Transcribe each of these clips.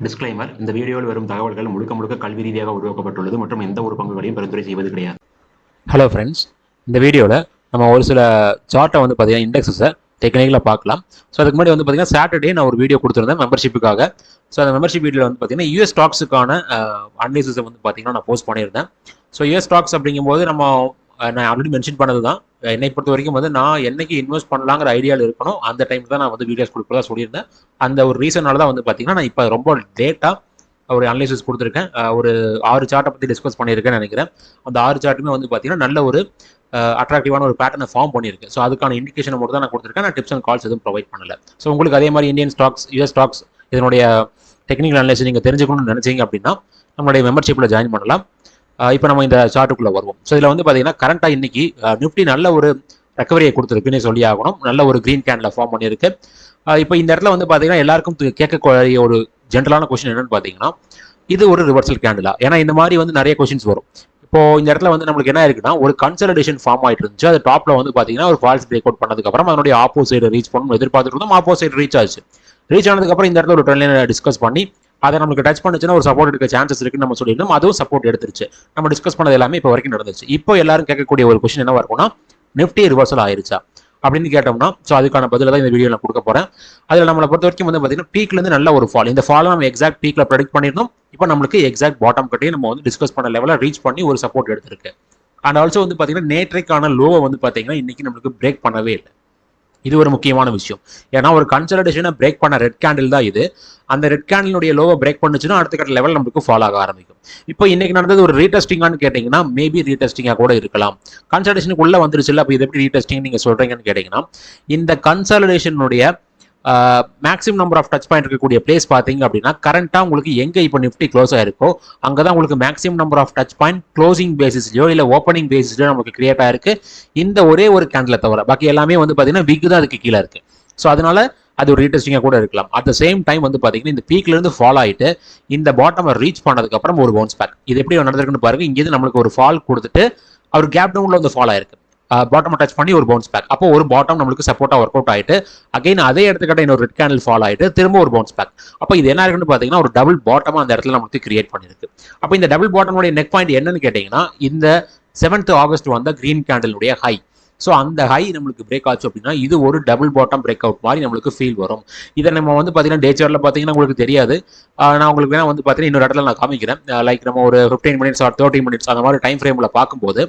Disclaimer: இந்த வீடியோவில் வரும் தகவல்கள் முழுக்க முழுக்க கல்வி ரீதியாக உருவாக்கப்பட்டுள்ளது மற்றும் எந்த ஒரு பங்குகளையும் பரிந்துரை செய்வது கிடையாது. ஹலோ ஃப்ரெண்ட்ஸ், இந்த வீடியோவில் நம்ம ஒரு சில சார்ட்டை வந்து பார்த்தீங்கன்னா இண்டெக்ஸஸை டெக்னிக்கலாக பார்க்கலாம். ஸோ அதுக்கு முன்னாடி வந்து பார்த்தீங்கன்னா சாட்டர்டே நான் ஒரு வீடியோ கொடுத்துருந்தேன் மெம்பர்ஷிப்புக்காக. ஸோ அந்த மெம்பர்ஷிப் வீடியோவில் வந்து பார்த்தீங்கன்னா யூஎஸ் ஸ்டாக்ஸுக்கான அனலைசிஸை வந்து பார்த்தீங்கன்னா நான் போஸ்ட் பண்ணியிருந்தேன். ஸோ யூஎஸ் ஸ்டாக்ஸ் அப்படிங்கும்போது நான் ஆல்ரெடி மென்ஷன் பண்ணது தான். என்னை பொறுத்த வரைக்கும் வந்து நான் என்னைக்கு இன்வெஸ்ட் பண்ணலாங்கிற ஐடியாவில் இருக்கணும் அந்த டைம் தான் நான் வந்து வீடியோஸ் கொடுக்குறதா சொல்லியிருந்தேன். அந்த ஒரு ரீசனால தான் வந்து பார்த்தீங்கன்னா நான் இப்போ ரொம்ப லேட்டாக ஒரு அனலைசிஸ் கொடுத்துருக்கேன். ஒரு 6 சார்ட்டை பற்றி டிஸ்கஸ் பண்ணியிருக்கேன்னு நினைக்கிறேன். அந்த 6 சார்ட்டுமே வந்து பார்த்தீங்கன்னா நல்ல ஒரு அட்ராக்டிவான ஒரு பேட்டர்னை ஃபார்ம் பண்ணியிருக்கு. ஸோ அதுக்கான இண்டிகேஷனை மட்டும் தான் நான் கொடுத்துருக்கேன். நான் டிப்ஸ் அண்ட் கால்ஸ் எதுவும் ப்ரொவைட் பண்ணல. ஸோ உங்களுக்கு அதே மாதிரி இந்தியன் ஸ்டாக்ஸ், யூஎஸ் ஸ்டாக்ஸ் இதனுடைய டெக்னிக்கல் அனலைசிஸ் நீங்கள் தெரிஞ்சுக்கணும்னு நினைச்சீங்க அப்படின்னா நம்மளுடைய மெம்பர்ஷிப்பில் ஜாயின் பண்ணலாம். இப்போ நம்ம இந்த சார்ட்டுக்குள்ளே வருவோம். ஸோ இதில் வந்து பார்த்தீங்கன்னா கரண்ட்டாக இன்னைக்கு நிஃப்டி நல்ல ஒரு ரெக்கவரியை கொடுத்துருக்குன்னு சொல்லி ஆகணும். நல்ல ஒரு க்ரீன் கேண்டில் ஃபார்ம் பண்ணியிருக்கு. இப்போ இந்த இடத்துல வந்து பார்த்தீங்கன்னா எல்லாருக்கும் கேட்கக்கூடிய ஒரு ஜென்ரலான கொஸ்டின் என்னன்னு பார்த்தீங்கன்னா, இது ஒரு ரிவர்சல் கேண்டிலா? ஏன்னா இந்த மாதிரி வந்து நிறைய கொஸ்டின்ஸ் வரும். இப்போ இந்த இடத்துல வந்து நம்மளுக்கு என்ன இருக்குன்னா, ஒரு கன்சல்டேஷன் ஃபார்ம் ஆயிட்டு இருந்துச்சு. அது டாப்ல வந்து பார்த்தீங்கன்னா ஒரு ஃபால்ஸ் பிரேக் அவுட் பண்ணதுக்கு அப்புறம் அதனுடைய ஆப்போசைட் ரீச் பண்ணணும் எதிர்பார்த்துட்டு இருந்தோம். ஆப்போசைட் ரீச் ஆச்சு. ரீச் ஆனதுக்கப்புறம் இந்த இடத்துல ஒரு ட்ரெண்ட் லைனை டிஸ்கஸ் பண்ணி அதை நமக்கு டச் பண்ணுச்சுன்னா ஒரு சப்போர்ட் எடுக்க சான்சஸ் இருக்குன்னு நம்ம சொல்லியிருந்தோம். அதுவும் சப்போர்ட் எடுத்துருச்சு. நம்ம டிஸ்கஸ் பண்ணது எல்லாமே இப்போ வரைக்கும் நடந்துச்சு. இப்போ எல்லாரும் கேட்கக்கூடிய ஒரு கொஸ்டின் என்னவா இருக்கும்னா, நிஃப்டி ரிவர்சல் ஆயிருச்சா அப்படின்னு கேட்டோம்னா, ஸோ அதுக்கான பதில தான் இந்த வீடியோ நான் கொடுக்க போறேன். அதில் நம்மளை பொறுத்த வரைக்கும் வந்து பார்த்தீங்கன்னா பீக்லேருந்து நல்ல ஒரு ஃபால். இந்த ஃபாலை நம்ம எக்ஸாக்ட் பீக்ல ப்ரெடிக்ட் பண்ணியிருந்தோம். இப்போ நம்மளுக்கு எக்ஸாக்ட் பாட்டம் கட்டையும் நம்ம வந்து டிஸ்கஸ் பண்ண லெவலில் ரீச் பண்ணி ஒரு சப்போர்ட் எடுத்திருக்கு. அண்ட் ஆல்சோ வந்து பார்த்தீங்கன்னா நேற்றைக்கான லோவை வந்து பார்த்தீங்கன்னா இன்னைக்கு நம்மளுக்கு பிரேக் பண்ணவே இல்லை. இது ஒரு முக்கியமான விஷயம். ஏன்னா ஒரு கன்சல்டேஷனை பிரேக் பண்ண ரெட் கேண்டில் தான் இது. அந்த ரெட் கேண்டிலுடைய லோவை பிரேக் பண்ணுச்சுன்னா அடுத்த கட்ட லெவல் நமக்கு ஃபாலோ ஆக ஆரம்பிக்கும். இப்போ இன்னைக்கு நடந்தது ஒரு ரீடெஸ்டிங்கான்னு கேட்டீங்கன்னா மேபி ரீடெஸ்டிங்காக கூட இருக்கலாம். கன்சல்டேஷனுக்குள்ள வந்துருச்சு இல்லை, அப்போ இது எப்படி ரீடெஸ்டிங் நீங்க சொல்றீங்கன்னு கேட்டீங்கன்னா, இந்த கன்சல்டேஷனுடைய maximum number of touch point இருக்கக்கூடிய பிளேஸ் பார்த்தீங்க அப்படின்னா கரண்டா உங்களுக்கு எங்க இப்போ நிஃப்டி க்ளோஸ் ஆயிருக்கோ அங்கதான் உங்களுக்கு maximum number of touch point closing பேசிஸ்லயோ இல்லை ஓப்பனிங் பேசிஸ்லயோ நமக்கு கிரியேட் ஆயிருக்கு. இந்த ஒரே ஒரு கேண்டில் தவிர பாக்கி எல்லாமே வந்து பார்த்தீங்கன்னா விக் தான் அதுக்கு கீழே இருக்கு. ஸோ அதனால அது ஒரு ரீடெஸ்டிங்காக கூட இருக்கலாம். அட் த சேம் டைம் வந்து பார்த்தீங்கன்னா இந்த பீக்ல இருந்து ஃபால் ஆயிட்டு இந்த பாட்டம் ரீச் பண்ணதுக்கு அப்புறம் ஒரு பவுன்ஸ் பேக். இது எப்படி நடந்திருக்குன்னு பாருங்க. இங்கேருந்து நம்மளுக்கு ஒரு ஃபால் கொடுத்துட்டு அவர் கேப் டவுன்ல வந்து ஃபால் ஆயிருக்கு. பாட்டம் டச் பண்ணி ஒரு பவுன்ஸ் பேக். அப்போ ஒரு பாட்டம் நம்மளுக்கு சப்போர்ட்டா ஒர்க் அவுட் ஆயிட்டு அகைன் அதே இடத்துக்கிட்ட இன்னொரு ரெட் கேண்டில் ஃபால் ஆயிட்டு திரும்ப ஒரு பவுன்ஸ் பேக். அப்போ இது என்ன இருக்குன்னு பாத்தீங்கன்னா ஒரு டபுள் பாட்டமா அந்த இடத்துல நமக்கு கிரியேட் பண்ணிருக்கு. அப்போ இந்த டபுள் பாட்டமுடைய நெக் பாயிண்ட் என்னன்னு கேட்டீங்கன்னா இந்த 7th ஆகஸ்ட் வந்த கிரீன் கேண்டிலுடைய ஹை. ஸோ அந்த ஹை நம்மளுக்கு பிரேக் ஆச்சு அப்படின்னா இது ஒரு டபுள் பாட்டம் பிரேக் அவுட் மாதிரி நம்மளுக்கு ஃபீல் வரும். இதை நம்ம வந்து பார்த்தீங்கன்னா டே சார்ட்ல பார்த்தீங்கன்னா உங்களுக்கு தெரியாது. நான் உங்களுக்கு வேணா வந்து பார்த்தீங்கன்னா இன்னொரு இடத்துல நான் காமிக்கிறேன். லைக் நம்ம ஒரு 15 மினிட்ஸ் ஆர் 30 மினிட்ஸ் அந்த மாதிரி டைம் ஃப்ரேமில் பார்க்கும்போது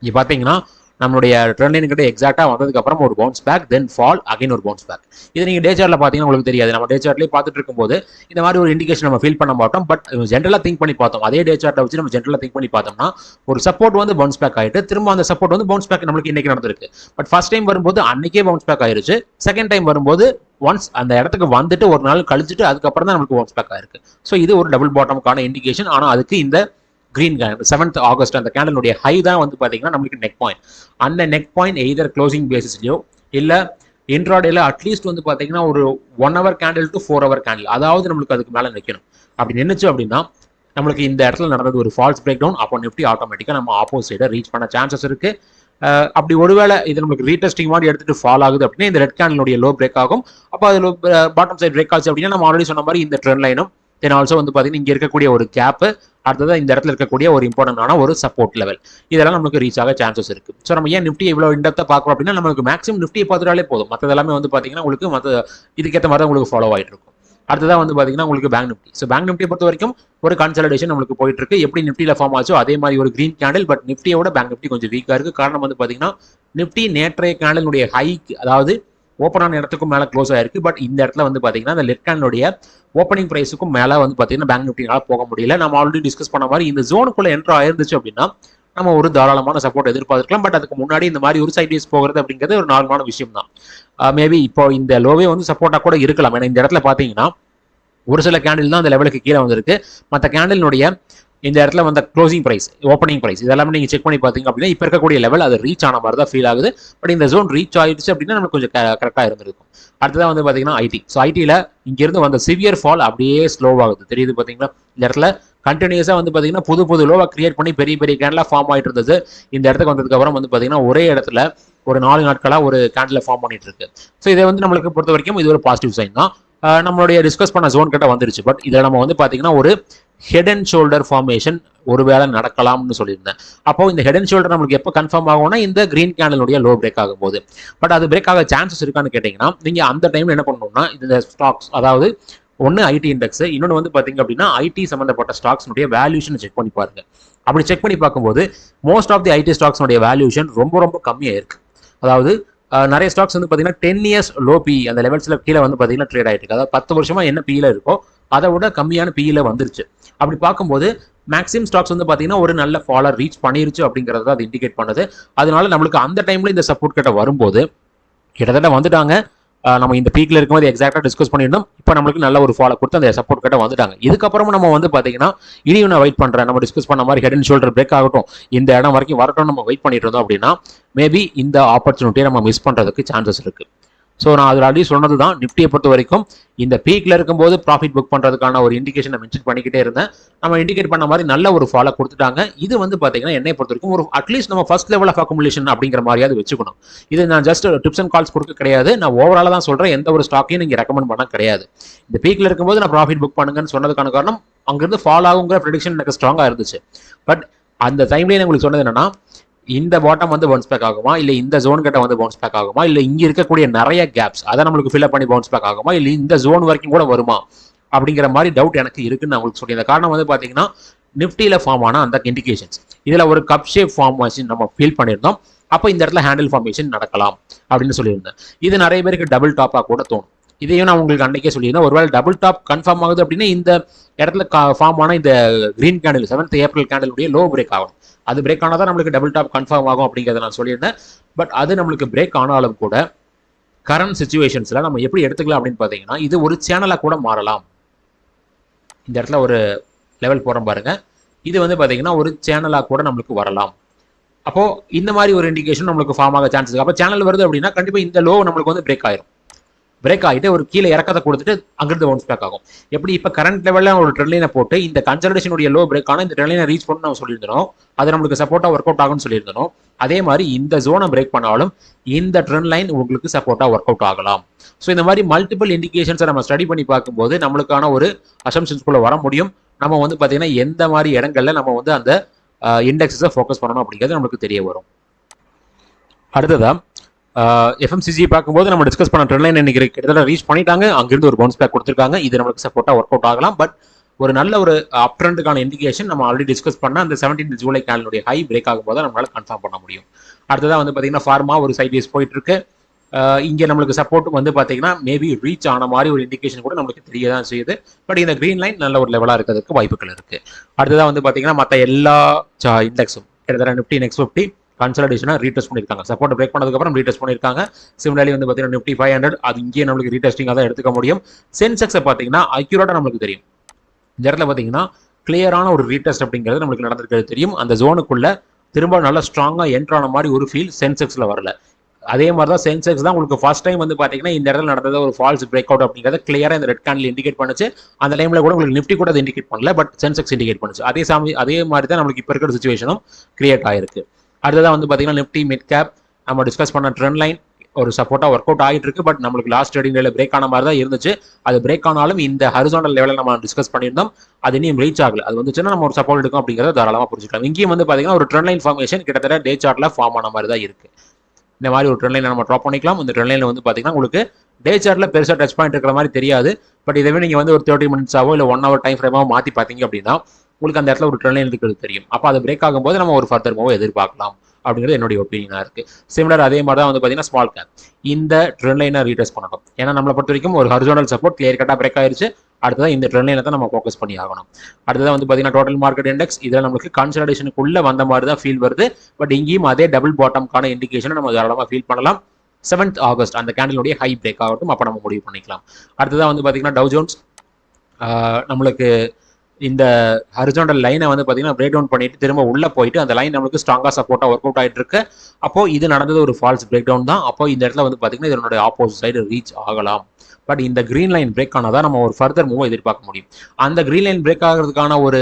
இங்கே பார்த்தீங்கன்னா நம்மளுடைய ட்ரெண்ட் லைன் கிட்ட எக்ஸாக்டா வந்ததுக்கு அப்புறம் ஒரு பவுன்ஸ் பேக், தென் ஃபால், அகைன் ஒரு பவுன்ஸ் பேக். இது நீங்க டே சார்ட்ல பாத்தீங்கன்னா உங்களுக்கு தெரியாது. நம்ம டே சார்ட்லயே பார்த்துட்டு இருக்கும்போது இந்த மாதிரி ஒரு இண்டிகேஷன் நம்ம ஃபீல் பண்ண மாட்டோம். பட் ஜென்ரலா திங்க் பண்ணி பார்த்தோம். அதே டே சார்ட்டை வச்சு நம்ம ஜென்ரலா திங்க் பண்ணி பார்த்தோம்னா ஒரு சப்போர்ட் வந்து பவுன்ஸ் பேக் ஆயிட்டு திரும்ப அந்த சப்போர்ட் வந்து பவுன்ஸ் பேக் நம்மளுக்கு இன்னைக்கு நடந்திருக்கு. பட் ஃபர்ஸ்ட் டைம் வரும்போது அன்னைக்கே பவுன்ஸ் பேக் ஆயிருச்சு. செகண்ட் டைம் வரும்போது ஒன்ஸ் அந்த இடத்துக்கு வந்துட்டு ஒரு நாள் கழிச்சுட்டு அதுக்கப்புறம் தான் நமக்கு பவுன்ஸ் பேக் ஆயிருக்கு. ஸோ இது ஒரு டபுள் பாட்டமுக்கான இண்டிகேஷன். ஆனால் அதுக்கு இந்த கிரீன் 7th ஆகஸ்ட் அந்த கேண்டலுடைய ஹை தான் வந்து பாத்தீங்கன்னா நம்மளுக்கு நெக் பாயிண்ட். அந்த நெக் பாயிண்ட் எய்தர் க்ளோசிங் பேசிஸ்லயோ இல்ல இன்ட்ராடேல அட்லீஸ்ட் வந்து பாத்தீங்கன்னா ஒரு 1 hour candle to 4 hour candle, அதாவது நம்மளுக்கு அதுக்கு மேல நிற்கணும். அப்படி நின்னுச்சு அப்படின்னா நம்மளுக்கு இந்த இடத்துல நடந்தது ஒரு ஃபால்ஸ் பிரேக் டவுன். அப்போ நிஃப்டி ஆட்டோமேட்டிக்கா நம்ம ஆப்போசிட்டை ரீச் பண்ண சான்சஸ் இருக்கு. அப்படி ஒருவேளை இது நமக்கு ரீடெஸ்டிங் மாதிரி எடுத்துட்டு ஃபால் ஆகுது அப்படின்னா இந்த ரெட் கேண்டிலுடைய லோ பிரேக் ஆகும். அப்போ அது பாட்டம் சைட் பிரேக் ஆச்சு அப்படின்னா நம்ம ஆல்ரெடி சொன்ன மாதிரி இந்த ட்ரெண்ட் லைனும் தென் ஆல்சோ வந்து பார்த்தீங்கன்னா இங்கே இருக்கக்கூடிய ஒரு கேப், அடுத்ததான் இந்த இடத்துல இருக்கக்கூடிய ஒரு இம்பார்ட்டன்டான ஒரு சப்போர்ட் லெவல், இதெல்லாம் நமக்கு ரீச் ஆக சான்சஸ் இருக்கு. ஸோ நம்ம ஏன் நிஃப்டி இவ்வளோ இன்டெப்தா பார்க்குறோம் அப்படின்னா நமக்கு மேக்ஸிமம் நிஃப்டியை பார்த்துட்டாலே போதும். மற்றது எல்லாமே வந்து பார்த்தீங்கன்னா உங்களுக்கு இதுக்கேற்ற மாதிரி தான் உங்களுக்கு ஃபாலோ ஆகிட்டு இருக்கும். அடுத்ததான் வந்து பார்த்தீங்கன்னா உங்களுக்கு பேங்க் நிஃப்டி. ஸோ பேங்க் நிஃப்டியை பொறுத்த வரைக்கும் ஒரு கன்சல்டேஷன் நம்மளுக்கு போயிட்டு இருக்கு. எப்படி நிஃப்டியில் ஃபார்ம் ஆச்சோ அதே மாதிரி ஒரு கிரீன் கேண்டில். பட் நிஃப்டியோட பேங்க் நிஃப்டி கொஞ்சம் வீக்காக இருக்கு. காரணம் வந்து பார்த்தீங்கன்னா நிஃப்டி நேற்றைய கேண்டலுடைய ஹைக்கு, அதாவது ஓப்பன் ஆன இடத்துக்கும் மேலே க்ளோஸ் ஆயிருக்கு. பட் இந்த இடத்துல வந்து பார்த்தீங்கன்னா அந்த லெஃப்ட் ஹேண்டுடைய ஓப்பனிங் ப்ரைஸுக்கும் மேலே வந்து பார்த்தீங்கன்னா பேங்க் நிஃப்டினால போக முடியல. நம்ம ஆல்ரெடி டிஸ்கஸ் பண்ண மாதிரி இந்த ஜோனுக்குள்ள என்ட்ரு ஆயிருந்துச்சு அப்படின்னா நம்ம ஒரு தாராளமான சப்போர்ட் எதிர்பார்க்கலாம். பட் அதுக்கு முன்னாடி இந்த மாதிரி ஒரு சைட்வேஸ் போகிறது அப்படிங்கிறது ஒரு நார்மலான விஷயம் தான். மேபி இப்போ இந்த லோவே வந்து சப்போர்ட்டாக கூட இருக்கலாம். ஏன்னா இந்த இடத்துல பார்த்தீங்கன்னா ஒரு சில கேண்டில் தான் அந்த லெவலுக்கு கீழே வந்திருக்கு. மற்ற கேண்டிலுடைய இந்த இடத்துல வந்த க்ளோசிங் பிரைஸ், ஓப்பனிங் பிரைஸ் இதெல்லாமே நீங்க செக் பண்ணி பார்த்தீங்க அப்படின்னா இப்போ இருக்கக்கூடிய லெவல் அது ரீச் ஆன மாதிரி தான் ஃபீல் ஆகுது. பட் இந்த ஜோன் ரீச் ஆயிடுச்சு அப்படின்னா நமக்கு கொஞ்சம் கரெக்டாக இருந்திருக்கும். அடுத்ததான் வந்து பார்த்தீங்கன்னா ஐடி. ஸோ ஐடியில் இங்கிருந்து வந்த சிவியர் ஃபால் அப்படியே ஸ்லோவாகுது தெரியுது பார்த்தீங்களா. இந்த இடத்துல கண்டினியூஸாக வந்து பார்த்தீங்கன்னா புது லோவாக கிரியேட் பண்ணி பெரிய பெரிய கேண்டிலாக ஃபார்ம் ஆகிட்டு இருந்தது. இந்த இடத்துக்கு வந்ததுக்கு அப்புறம் வந்து பார்த்தீங்கன்னா ஒரே இடத்துல ஒரு 4 நாட்களாக ஒரு கேண்டில் ஃபார்ம் பண்ணிட்டு இருக்கு. ஸோ இதை வந்து நம்மளுக்கு பொறுத்த வரைக்கும் இது ஒரு பாசிட்டிவ் சைன் தான். நம்மளுடைய டிஸ்கஸ் பண்ண ஜோன் கிட்ட வந்துருச்சு. பட் இதில் நம்ம வந்து பார்த்தீங்கன்னா ஒரு ஹெட் அண்ட் ஷோல்டர் ஃபார்மேஷன் ஒருவேளை நடக்கலாம்னு சொல்லியிருந்தேன். அப்போ இந்த ஹெட் அண்ட் ஷோல்டர் நம்மளுக்கு எப்போ கன்ஃபார்ம் ஆகும்னா இந்த கிரீன் கேண்டலுடைய லோ பிரேக் ஆகும்போது. பட் அது பிரேக் ஆக சான்சஸ் இருக்கான்னு கேட்டிங்கன்னா நீங்கள் அந்த டைமில் என்ன பண்ணணும்னா இந்த ஸ்டாக்ஸ், அதாவது ஒன்று ஐடி இண்டெக்ஸ், இன்னொன்று வந்து பார்த்தீங்க அப்படின்னா ஐடி சம்மந்தப்பட்ட ஸ்டாக்ஸ்னுடைய வேல்யூஷன் செக் பண்ணி பாருங்க. அப்படி செக் பண்ணி பார்க்கும்போது மோஸ்ட் ஆஃப் தி ஐடி ஸ்டாக்ஸ்னுடைய வேல்யூஷன் ரொம்ப ரொம்ப கம்மியாக இருக்குது. அதாவது நிறைய ஸ்டாக்ஸ் வந்து பார்த்தீங்கன்னா 10 இயர்ஸ் லோ பி அந்த லெவல்ஸில் கீழே வந்து பார்த்தீங்கன்னா ட்ரேட் ஆகிட்டு இருக்கு. அதாவது 10 வருஷமா என்ன பியில் இருக்கோ அதை விட கம்மியான பியில் வந்துருச்சு. அப்படி பார்க்கும்போது மேக்ஸிமம் ஸ்டாக்ஸ் வந்து பார்த்தீங்கன்னா ஒரு நல்ல ஃபாலர் ரீச் பண்ணிருச்சு அப்படிங்கிறத அது இண்டிகேட் பண்ணுது. அதனால நம்மளுக்கு அந்த டைமில் இந்த சப்போர்ட் கிட்ட வரும்போது கிட்டத்தட்ட வந்துட்டாங்க. நம்ம இந்த பீக்ல இருக்கும்போது எக்ஸாக்டாக டிஸ்கஸ் பண்ணியிருந்தோம். இப்போ நம்மளுக்கு நல்ல ஒரு ஃபாலோ கொடுத்து அந்த சப்போர்ட் கிட்ட வந்துட்டாங்க. இதுக்கப்புறமா நம்ம வந்து பார்த்தீங்கன்னா இனியும் நான் வெயிட் பண்ணுறேன், நம்ம டிஸ்கஸ் பண்ண மாதிரி ஹெட் அண்ட் ஷோல்டர் பிரேக் ஆகட்டும், இந்த இடம் வரைக்கும் வரட்டும் நம்ம வெயிட் பண்ணிட்டு இருந்தோம் அப்படின்னா மேபி இந்த ஆப்பர்ச்சுனிட்டியை நம்ம மிஸ் பண்ணுறதுக்கு சான்சஸ் இருக்குது. ஸோ நான் அதில் ஆல்ரெடி சொன்னது தான், நிஃப்டியை பொறுத்த வரைக்கும் இந்த பீக்கில் இருக்கும்போது ப்ராஃபிட் புக் பண்ணுறதுக்கான ஒரு இண்டிகேஷனை மென்ஷன் பண்ணிக்கிட்டே இருந்தேன். நம்ம இண்டிகேட் பண்ண மாதிரி நல்ல ஒரு ஃபாலோ கொடுத்துட்டாங்க. இது வந்து பார்த்தீங்கன்னா என்னை பொறுத்த வரைக்கும் ஒரு அட்லீஸ்ட் நம்ம ஃபர்ஸ்ட் லெவல் ஆஃப் அக்குமுலேஷன் அப்படிங்கிற மாதிரியாவது வச்சுக்கணும். இது நான் ஜஸ்ட் டிப்ஸ் அண்ட் கால்ஸ் கொடுக்க கிடையாது, நான் ஓவராலாக தான் சொல்கிறேன். எந்த ஒரு ஸ்டாக்கையும் நீங்கள் ரெக்கமெண்ட் பண்ண கிடையாது. இந்த பீக்கில் இருக்கும்போது நான் ப்ராஃபிட் புக் பண்ணுங்கன்னு சொன்னதுக்கான காரணம் அங்கிருந்து ஃபாலோ ஆகுங்கிற ப்ரெடிக்ஷன் எனக்கு ஸ்ட்ராங்காக இருந்துச்சு. பட் அந்த டைம்லேயே உங்களுக்கு சொன்னது என்னன்னா, இந்த பாட்டம் வந்து பவுன்ஸ் பேக் ஆகுமா, இல்லை இந்த ஜோன் கிட்ட வந்து பவுன்ஸ் பேக் ஆகுமா, இல்லை இங்கே இருக்கக்கூடிய நிறைய கேப்ஸ் அதை நம்மளுக்கு ஃபில்அப் பண்ணி பவுன்ஸ் பேக் ஆகுமா, இல்லை இந்த ஜோன் வரைக்கும் கூட வருமா அப்படிங்கிற மாதிரி டவுட் எனக்கு இருக்குன்னு நான் உங்களுக்கு சொல்லியிருந்தேன். காரணம் வந்து பார்த்தீங்கன்னா நிஃப்டியில் ஃபார்ம் ஆன அந்த இண்டிகேஷன்ஸ் இதில் ஒரு கப் ஷேப் ஃபார்மேஷன் நம்ம ஃபீல் பண்ணியிருந்தோம். அப்போ இந்த இடத்துல ஹேண்டில் ஃபார்மேஷன் நடக்கலாம் அப்படின்னு சொல்லியிருந்தேன். இது நிறைய பேருக்கு டபுள் டாப்பாக கூட தோணும். இதையும் நான் உங்களுக்கு அன்றைக்கே சொல்லியிருந்தேன். ஒருவேளை டபுள் டாப் கன்ஃபார்ம் ஆகுது அப்படின்னா இந்த இடத்துல ஃபார்ம் ஆன இந்த கிரீன் கேண்டில் 7th ஏப்ரல் கேண்டிலுடைய லோ பிரேக் ஆகும். அது பிரேக் ஆனால் தான் நம்மளுக்கு டபுள் டாப் கன்ஃபார்ம் ஆகும் அப்படிங்கிறத நான் சொல்லியிருந்தேன். பட் அது நம்மளுக்கு பிரேக் ஆனாலும் கூட கரண்ட் சிச்சுவேஷன்ஸில் நம்ம எப்படி எடுத்துக்கலாம் அப்படின்னு பார்த்தீங்கன்னா இது ஒரு சேனலாக கூட மாறலாம். இந்த இடத்துல ஒரு லெவல் போகிறோம் பாருங்க, இது வந்து பார்த்தீங்கன்னா ஒரு சேனலாக கூட நம்மளுக்கு வரலாம். அப்போது இந்த மாதிரி ஒரு இண்டிகேஷன் நம்மளுக்கு ஃபார்ம் ஆக சான்சஸ். அப்போ சேனல் வருது அப்படின்னா கண்டிப்பாக இந்த லோ நம்மளுக்கு வந்து பிரேக் ஆயிரும். பிரேக் ஆகிட்டு ஒரு கீழே இறக்கத்தை கொடுத்துட்டு அங்கிருந்து பவுன்ஸ் பேக் ஆகும். எப்படி இப்போ கரண்ட் லெவலில் ஒரு ட்ரெண்ட்லைனை போட்டு இந்த கன்சல்டேஷனுடைய லோ பிரேக் ஆனால் இந்த ட்ரெண்ட்லைனை ரீச் பண்ணி நம்ம சொல்லியிருந்தோம், அது நம்மளுக்கு சப்போர்ட்டாக ஒர்க் அவுட் ஆகும்னு சொல்லியிருந்தோம். அதே மாதிரி இந்த ஜோனை பிரேக் பண்ணாலும் இந்த ட்ரெண்ட் லைன் உங்களுக்கு சப்போர்ட்டாக ஒர்க் அவுட் ஆகலாம். ஸோ இந்த மாதிரி மல்டிபிள் இண்டிகேஷன்ஸை நம்ம ஸ்டடி பண்ணி பார்க்கும்போது நம்மளுக்கான ஒரு அசம்ஷன்ஸ்குள்ளே வர முடியும். நம்ம வந்து பார்த்தீங்கன்னா எந்த மாதிரி இடங்கள்ல நம்ம வந்து அந்த இண்டெக்ஸை ஃபோக்கஸ் பண்ணணும் அப்படிங்கிறது நம்மளுக்கு தெரிய வரும். அடுத்ததா எஃப்எம்சிஜி பார்க்கும்போது நம்ம டிஸ்கஸ் பண்ண ட்ரெண்ட் லைன் இன்னைக்கு கிட்டத்தட்ட ரீச் பண்ணிட்டாங்க. அங்கிருந்து ஒரு பவுன்ஸ் பேக் கொடுத்துருக்காங்க. இது நம்மளுக்கு சப்போர்ட்டாக ஒர்க் அவுட் ஆகலாம். பட் ஒரு நல்ல ஒரு அப் ட்ரெண்டுக்கான இண்டிகேஷன் நம்ம ஆல்ரெடி டிஸ்கஸ் பண்ண அந்த 17th ஜூலை கேண்டலுடைய ஹை பிரேக் ஆகும்போது நம்மளால கன்ஃபார்ம் பண்ண முடியும். அடுத்ததான் வந்து பார்த்தீங்கன்னா ஃபார்மா ஒரு சைட்வேஸ் போயிட்டு இருக்கு. இங்கே நம்மளுக்கு சப்போர்ட் வந்து பார்த்தீங்கன்னா மேபி ரீச் ஆன மாதிரி ஒரு இண்டிகேஷன் கூட நம்மளுக்கு தெரிய தான் செய்யுது. பட் இந்த கிரீன் லைன் நல்ல ஒரு லெவலாக இருக்கிறதுக்கு வாய்ப்புகள் இருக்கு. அடுத்ததான் வந்து பார்த்தீங்கன்னா மற்ற எல்லா இண்டெக்ஸும் கிட்டத்தட்ட நிஃப்டி நெக்ஸ்ட் 50 கன்சல்டேஷனாக ரீடெஸ்ட் பண்ணியிருக்காங்க. சப்போர்ட் பிரேக் பண்ணதுக்கப்புறம் ரீடெஸ்ட் பண்ணியிருக்காங்க. சிமிலர்லி வந்து பார்த்தீங்கன்னா நிஃப்டி 500 அது இங்கேயே நம்மளுக்கு ரீடெஸ்டிங்காக தான் எடுத்துக்க முடியும். சென்செக்ஸை பார்த்தீங்கன்னா அக்யூரேட்டாக நம்மளுக்கு தெரியும். இந்த இடத்துல பார்த்தீங்கன்னா கிளியரான ஒரு ரீடெஸ்ட் அப்படிங்கிறது நம்மளுக்கு நடந்திருக்கிறது தெரியும். அந்த ஜோனுக்குள்ள திரும்ப நல்லா ஸ்ட்ராங்காக என்ட்ரான மாதிரி ஒரு ஃபீல் சென்செக்ஸில் வரல. அதே மாதிரி தான் சென்செக்ஸ் தான் உங்களுக்கு ஃபர்ஸ்ட் டைம் வந்து பார்த்தீங்கன்னா இந்த இடத்துல நடந்தது ஒரு ஃபால்ஸ் பிரேக் அவுட் அப்படிங்கிறத கிளியராக இந்த ரெட் கேண்டில் இண்டிகேட் பண்ணுச்சு. அந்த டைமில் கூட உங்களுக்கு நிஃப்டி கூட அதை இண்டிகேட் பண்ணல, பட் சென்செக்ஸ் இண்டிகேட் பண்ணுச்சு. அதே மாதிரி தான் நம்மளுக்கு இப்போ இருக்கிற சுச்சுவேஷனும் கிரியேட் ஆயிருக்கு. அடுத்ததான் வந்து பார்த்தீங்கன்னா நிஃப்டி மிட் கேப் நம்ம டிஸ்கஸ் பண்ண ட்ரெண்ட் லைன் ஒரு சப்போர்ட்டாக ஒர்க் அவுட் ஆகிட்டு இருக்கு. பட் நம்மளுக்கு லாஸ்ட் ட்ரேடிங் டேல பிரேக் ஆன மாதிரி தான் இருந்துச்சு. அது பிரேக் ஆனாலும் இந்த ஹரிசாண்டல் லெவலில் நம்ம டிஸ்கஸ் பண்ணியிருந்தோம். அது இன்னும் ரீச் ஆகல. அது வந்துச்சுன்னா நம்ம ஒரு சப்போர்ட் எடுக்கும் அப்படிங்கிறத தாராளமாக புரிஞ்சுக்கலாம். இங்கேயும் வந்து பார்த்தீங்கன்னா ஒரு ட்ரெண்ட் லைன் ஃபார்மேஷன் கிட்டத்தட்ட டே சார்ட்ல ஃபார்ம் ஆன மாதிரி தான் இருக்கு. இந்த மாதிரி ஒரு ட்ரெண்ட் லைனை நம்ம ட்ராப் பண்ணிக்கலாம். இந்த ட்ரெண்ட் லைனில் வந்து பார்த்தீங்கன்னா உங்களுக்கு டே சார்ட்ல பெருசாக டச் பாயிண்ட் இருக்கிற மாதிரி தெரியாது. பட் இதுவே நீங்கள் வந்து ஒரு 30 மினிட்ஸாவோ இல்லை 1 hour டைம் ஃப்ரேமாவோ மாற்றி பார்த்தீங்க அப்படின்னா உங்களுக்கு அந்த இடத்துல ஒரு ட்ரெண்ட் லைன் இருக்கிறது தெரியும். அப்போ அது பிரேக் ஆகும்போது நம்ம ஒரு ஃபர்தர் மூவ் எதிர்பார்க்கலாம் அப்படிங்கிறது என்னுடைய ஒப்பீனியனாக இருக்கு. சிமிலர் அதே மாதிரி தான் வந்து பார்த்தீங்கன்னா ஸ்மால் கேப் இந்த ட்ரெண்ட் லைனை ரீடெஸ்ட் பண்ணணும். ஏன்னா நம்மளை பொறுத்த வரைக்கும் ஒரு ஹரிசாண்டல் சப்போர்ட் கிளியர் கட்டாக பிரேக் ஆயிருச்சு. அடுத்ததான் இந்த ட்ரெண்ட் லைனை தான் நம்ம ஃபோக்கஸ் பண்ணி ஆகணும். அடுத்ததான் வந்து பார்த்தீங்கன்னா டோட்டல் மார்க்கெட் இண்டெக்ஸ் இதில் நம்மளுக்கு கன்சல்டேஷனுக்குள்ள வந்த மாதிரி தான் ஃபீல் வருது. பட் இங்கேயும் அதே டபுள் பாட்டம்கான இண்டிகேஷனை நம்ம தாராளமாக ஃபீல் பண்ணலாம். 7th ஆகஸ்ட் அந்த கேண்டிலுடைய ஹை பிரேக் ஆகட்டும், அப்போ நம்ம முடிவு பண்ணிக்கலாம். அடுத்ததான் வந்து பார்த்தீங்கன்னா டவ் ஜோன்ஸ் நம்மளுக்கு இந்த ஹரிசாண்டல் லைனை வந்து பார்த்தீங்கன்னா பிரேக் டவுன் பண்ணிட்டு திரும்ப உள்ள போயிட்டு அந்த லைன் நம்மளுக்கு ஸ்ட்ராங்காக சப்போர்ட்டாக ஒர்க் அவுட் ஆகிட்டு இருக்கு. அப்போ இது நடந்தது ஒரு ஃபால்ஸ் பிரேக் டவுன் தான். அப்போ இந்த இடத்துல வந்து பார்த்தீங்கன்னா இதனுடைய ஆப்போசிட் சைடு ரீச் ஆகலாம். பட் இந்த கிரீன் லைன் பிரேக் ஆனதான் நம்ம ஒரு ஃபர்தர் மூவ் எதிர்பார்க்க முடியும். அந்த கிரீன் லைன் பிரேக் ஆகிறதுக்கான ஒரு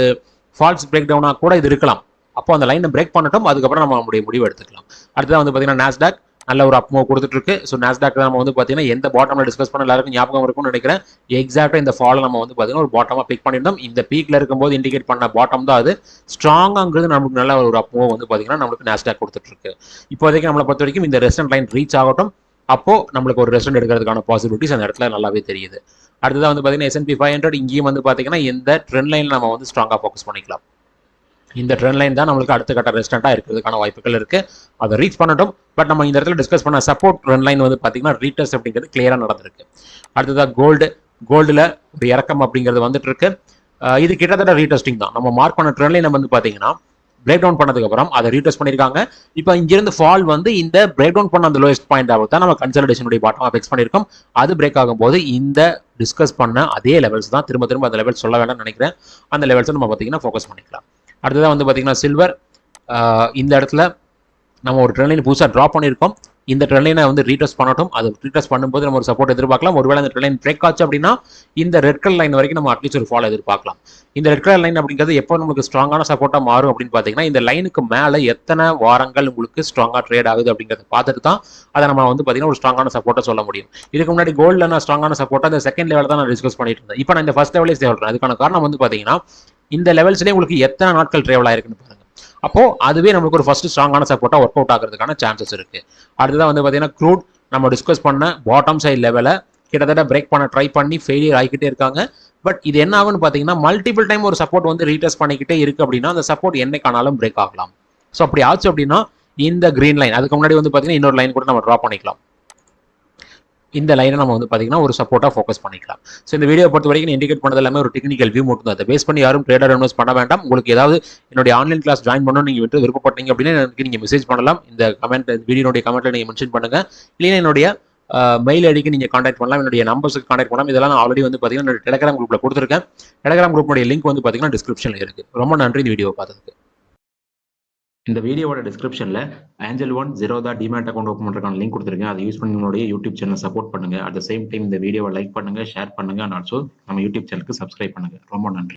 ஃபால்ஸ் பிரேக் டவுனாக கூட இது இருக்கலாம். அப்போ அந்த லைனை பிரேக் பண்ணட்டும், அதுக்கப்புறம் நம்ம நம்முடைய முடிவு எடுத்துக்கலாம். அடுத்ததான் வந்து பார்த்தீங்கன்னா நாஸ்டாக் நல்ல ஒரு அப் மூவ் கொடுத்துட்டு இருக்கு. ஸோ நாஸ்டாக் நம்ம வந்து பார்த்தீங்கன்னா எந்த பாட்டம்ல டிஸ்கஸ் பண்ண எல்லாருக்கும் ஞாபகம் இருக்கும்னு நினைக்கிறேன். எக்ஸாக்டாக இந்த ஃபால் நம்ம வந்து பார்த்தீங்கன்னா ஒரு பாட்டமாக பிக் பண்ணியிருந்தோம். இந்த பீக்ல இருக்கும்போது இண்டிகேட் பண்ண பாட்டம் தான் அது. ஸ்ட்ராங்காங்கிறது நமக்கு நல்ல ஒரு அப் மூவ் வந்து பார்த்தீங்கன்னா நம்மளுக்கு நாஸ்டாக் கொடுத்துட்டு இருக்கு. இப்போதைக்கு நம்மளை பொறுத்த வரைக்கும் இந்த ரெஸ்டன்ட் லைன் ரீச் ஆகட்டும். அப்போ நம்மளுக்கு ஒரு ரெஸ்டன்ட் எடுக்கிறதுக்கான பாசிபிலிட்டிஸ் அந்த இடத்துல நல்லாவே தெரியுது. அடுத்ததான் வந்து பார்த்தீங்கன்னா S&P 500 இங்கேயும் வந்து பார்த்தீங்கன்னா இந்த ட்ரெண்ட் லைன் நம்ம வந்து ஸ்ட்ராங்காக ஃபோக்கஸ் பண்ணிக்கலாம். இந்த ட்ரெண்ட் லைன் தான் நம்மளுக்கு அடுத்த கட்ட ரெஸ்டன்ட்டாக இருக்கிறதுக்கான வாய்ப்புகள் இருக்கு. அதை ரீச் பண்ணட்டும். பட் நம்ம இந்த இடத்துல டிஸ்கஸ் பண்ண சப்போர்ட் ட்ரெண்ட் லைன் வந்து பார்த்தீங்கன்னா ரீட்டர்ஸ் அப்படிங்கிறது கிளியராக நடந்திருக்கு. அடுத்ததாக கோல்டில் ஒரு இறக்கம் அப்படிங்கிறது வந்துட்டு இருக்கு. இது கிட்டத்தட்ட ரீடெஸ்டிங் தான். நம்ம மார்க் பண்ண ட்ரெண்ட் லைன் வந்து பார்த்தீங்கன்னா பிரேக் டவுன் பண்ணதுக்கு அப்புறம் அதை ரீடெஸ்ட் பண்ணியிருக்காங்க. இப்போ இங்கிருந்து ஃபால் வந்து இந்த பிரேக் டவுன் பண்ண அந்த லோயஸ்ட் பாயிண்ட் ஆகும் தான் நம்ம கன்சல்டேஷனுடைய பாட்டமாக ஃபிக்ஸ் பண்ணியிருக்கோம். அது பிரேக் ஆகும்போது இந்த டிஸ்கஸ் பண்ண அதே லெவல்ஸ் தான் திரும்ப அந்த லெவல்ஸ் சொல்ல வேண்டாம்னு நினைக்கிறேன். அந்த லெவல்ஸை நம்ம பார்த்தீங்கன்னா ஃபோக்கஸ் பண்ணிக்கலாம். அடுத்ததான் வந்து பார்த்தீங்கன்னா சில்வர். இந்த இடத்துல நம்ம ஒரு ட்ரெண்ட் லைன் புதுசாக ட்ராப் பண்ணியிருக்கோம். இந்த ட்ரெண்ட் லைனை வந்து ரீடெஸ்ட் பண்ணட்டும். அது ரீடெஸ்ட் பண்ணும்போது நம்ம ஒரு சப்போர்ட் எதிர்பார்க்கலாம். ஒருவேளை அந்த ட்ரெண்ட் லைன் பிரேக் ஆச்சு அப்படின்னா இந்த ரெட் கலர் லைன் வரைக்கும் நம்ம அட்லீஸ்ட் ஒரு ஃபால் எதிர்பார்க்கலாம். இந்த ரெட் கலர் லைன் அப்படிங்கிறது எப்போ நமக்கு ஸ்ட்ராங்கான சப்போர்ட்டாக மாறும் அப்படின்னு பார்த்தீங்கன்னா இந்த லைனுக்கு மேலே எத்தனை வாரங்கள் உங்களுக்கு ஸ்ட்ராங்காக ட்ரேட் ஆகுது அப்படிங்கிறத பார்த்துட்டு தான் அதை நம்ம வந்து பார்த்தீங்கன்னா ஒரு ஸ்ட்ராங்கான சப்போர்ட்டை சொல்ல முடியும். இதுக்கு முன்னாடி கோல்டில் நான் ஸ்ட்ராங்கான சப்போர்ட்டாக அந்த செகண்ட் லெவலில் தான் நான் டிஸ்கஸ் பண்ணிட்டு இருந்தேன். இப்போ நான் இந்த ஃபர்ஸ்ட் லெவலே சொல்கிறேன். அதுக்கான காரணம் வந்து பார்த்தீங்கன்னா இந்த லெவல்ஸ்லேயே உங்களுக்கு எத்தனை நாட்கள் ட்ரேவல் ஆயிருக்குன்னு பாருங்க. அப்போ அதுவே நமக்கு ஒரு ஃபர்ஸ்ட் ஸ்ட்ராங்கான சப்போர்ட்டா ஒர்க் அவுட் ஆகிறதுக்கான சான்சஸ் இருக்கு. அடுத்ததான் வந்து பார்த்தீங்கன்னா க்ரூட் நம்ம டிஸ்கஸ் பண்ண பாட்டம் சைட் லெவலை கிட்டத்தட்ட பிரேக் பண்ண ட்ரை பண்ணி ஃபெயிலியர் ஆகிக்கிட்டே இருக்காங்க. பட் இது என்ன ஆகுன்னு பார்த்தீங்கன்னா மல்டிபிள் டைம் ஒரு சப்போர்ட் வந்து ரீடெஸ்ட் பண்ணிக்கிட்டே இருக்கு அப்படின்னா அந்த சப்போர்ட் என்னைக்கானாலும் பிரேக் ஆகலாம். ஸோ அப்படி ஆச்சு அப்படின்னா இந்த கிரீன் லைன் அதுக்கு முன்னாடி வந்து பார்த்தீங்கன்னா இன்னொரு லைன் கூட நம்ம ட்ரா பண்ணிக்கலாம். இந்த லைனை நம்ம வந்து பார்த்தீங்கன்னா ஒரு சப்போர்ட்டாக ஃபோக்கஸ் பண்ணிக்கலாம். ஸோ இந்த வீடியோ பொறுத்த வரைக்கும் இண்டிகேட் பண்ணது எல்லாமே ஒரு டெக்னிக்கல் வியூ மட்டும் தான். அதை பேஸ் பண்ணி யாரும் ட்ரேடர் இன்வெஸ்ட் பண்ண வேண்டாம். உங்களுக்கு ஏதாவது என்னுடைய ஆன்லைன் கிளாஸ் ஜாயின் பண்ணணும் நீங்கள் விருப்பப்பட்டீங்க அப்படின்னா எனக்கு நீங்கள் மெசேஜ் பண்ணலாம். இந்த வீடியோடைய கமெண்ட்ல நீங்கள் மென்ஷன் பண்ணுங்க. இல்லைன்னா என்னுடைய மெயில் ஐடிக்கு நீங்கள் கான்டாக்ட் பண்ணலாம். என்னுடைய நம்பர்ஸுக்கு கான்டாக்ட் பண்ணலாம். இதெல்லாம் நான் ஆல்ரெடி வந்து பார்த்தீங்கன்னா என்னோட டெலிகிராம் குரூப்பில் கொடுத்துருக்கேன். டெலிகிராம் குரூப்புடைய லிங்க் வந்து பார்த்தீங்கன்னா டிஸ்கிரிப்ஷனில் இருக்கு. ரொம்ப நன்றி இந்த வீடியோ பார்த்ததுக்கு. இந்த வீடியோவோட டிஸ்கிரிப்ஷனில் Angel One Zerodha demat account open பண்ணுறதுக்கான லிங்க் கொடுத்துருக்கேன். அதை யூஸ் பண்ணி உங்களுடைய யூடியூப் சேனல் சப்போர்ட் பண்ணுங்க. அட் த சேம் டைம் இந்த வீடியோவை லைக் பண்ணுங்க, ஷேர் பண்ணுங்க, அண்ட் ஆல்சோ நம்ம யூடியூப் சேனலுக்கு சப்ஸ்கிரைப் பண்ணுங்க. ரொம்ப நன்றி.